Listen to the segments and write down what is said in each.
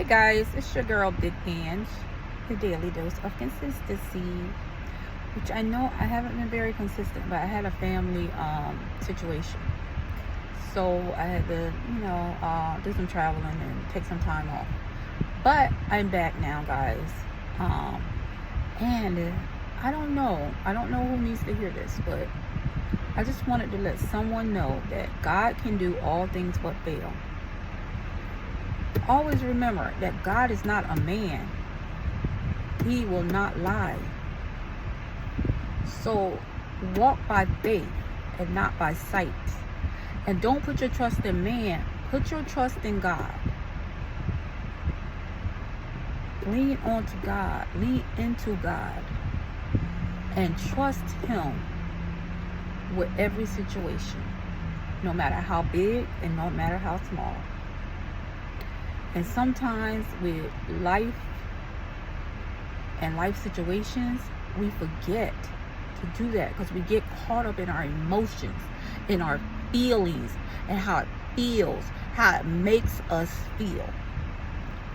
Hey guys, it's your girl Big Ange, your daily dose of consistency. Which I know I haven't been very consistent, but I had a family situation, so I had to, do some traveling and take some time off. But I'm back now, guys, and I don't know who needs to hear this, but I just wanted to let someone know that God can do all things but fail. Always remember that God is not a man. He will not lie. So walk by faith and not by sight. And don't put your trust in man. Put your trust in God. Lean onto God. Lean into God. And trust Him with every situation. No matter how big and no matter how small. And sometimes with life and life situations, we forget to do that because we get caught up in our emotions, in our feelings, and how it feels, how it makes us feel.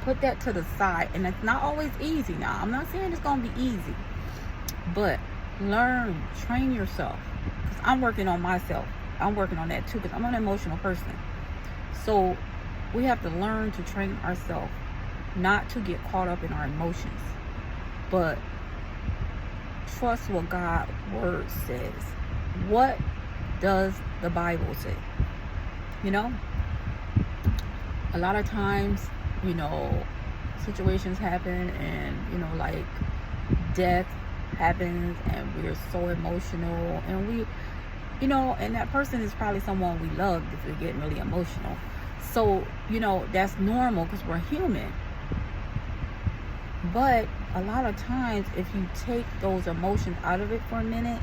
Put that to the side. And it's not always easy. Now, I'm not saying it's going to be easy, but learn, train yourself. Because I'm working on myself. I'm working on that too because I'm an emotional person. So we have to learn to train ourselves not to get caught up in our emotions, but trust what God's word says. What does the Bible say? A lot of times, situations happen and, like death happens and we're so emotional and and that person is probably someone we love if we're getting really emotional. So, that's normal because we're human. But a lot of times, if you take those emotions out of it for a minute,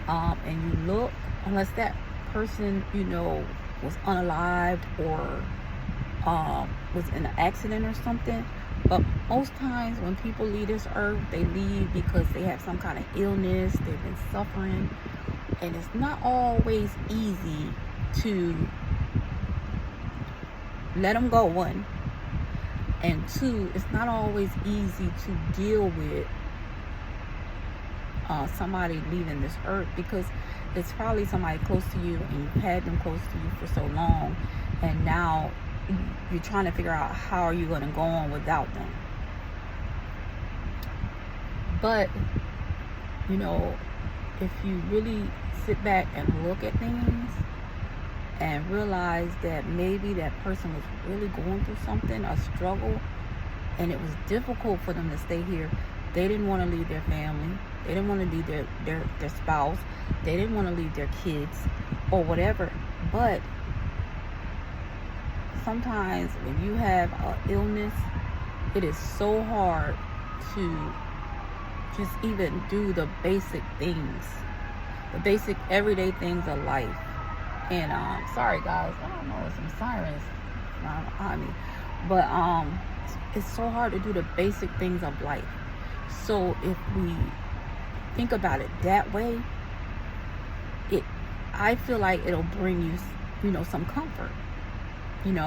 and you look, unless that person, was unalived or was in an accident or something. But most times when people leave this earth, they leave because they have some kind of illness, they've been suffering. And it's not always easy to let them go, one. And two, it's not always easy to deal with somebody leaving this earth because it's probably somebody close to you and you've had them close to you for so long, and now you're trying to figure out how are you going to go on without them. But if you really sit back and look at things and realize that maybe that person was really going through something, a struggle, and it was difficult for them to stay here. They didn't want to leave their family. They didn't want to leave their spouse. They didn't want to leave their kids or whatever. But sometimes when you have an illness, it is so hard to just even do the basic things, the basic everyday things of life. And sorry guys, I don't know, some sirens behind me, but it's so hard to do the basic things of life. So if we think about it that way, I feel like it'll bring you, some comfort, and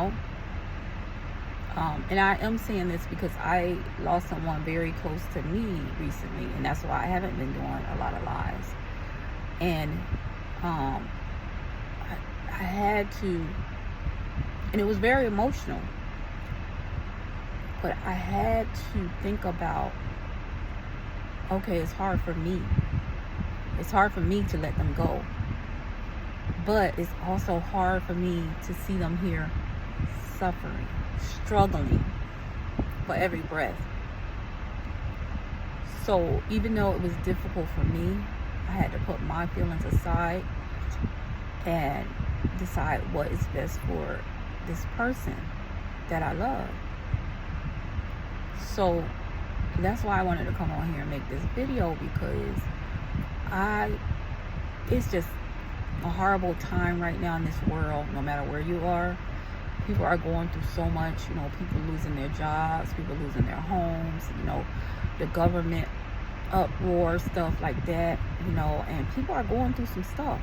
I am saying this because I lost someone very close to me recently, and that's why I haven't been doing a lot of lives. And I had to, and it was very emotional, but I had to think about, okay, it's hard for me. It's hard for me to let them go. But it's also hard for me to see them here suffering, struggling for every breath. So even though it was difficult for me, I had to put my feelings aside and decide what is best for this person that I love. So that's why I wanted to come on here and make this video, because it's just a horrible time right now in this world. No matter where you are, people are going through so much. People losing their jobs, people losing their homes, the government uproar, stuff like that, and people are going through some stuff.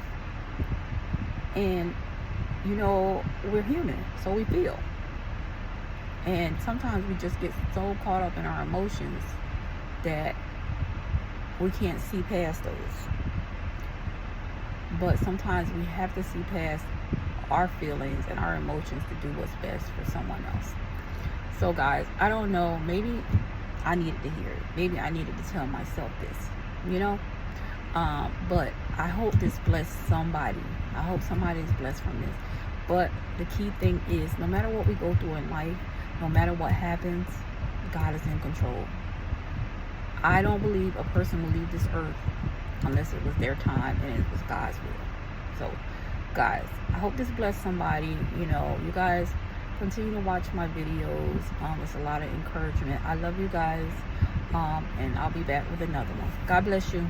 And we're human, so we feel. And sometimes we just get so caught up in our emotions that we can't see past those. But sometimes we have to see past our feelings and our emotions to do what's best for someone else. So guys, I don't know, maybe I needed to hear it. Maybe I needed to tell myself this, you know? But I hope this blessed somebody. I hope somebody is blessed from this. But the key thing is, no matter what we go through in life, no matter what happens, God is in control. I don't believe a person will leave this earth unless it was their time and it was God's will. So, guys, I hope this blessed somebody. You know, you guys continue to watch my videos. It's a lot of encouragement. I love you guys. And I'll be back with another one. God bless you.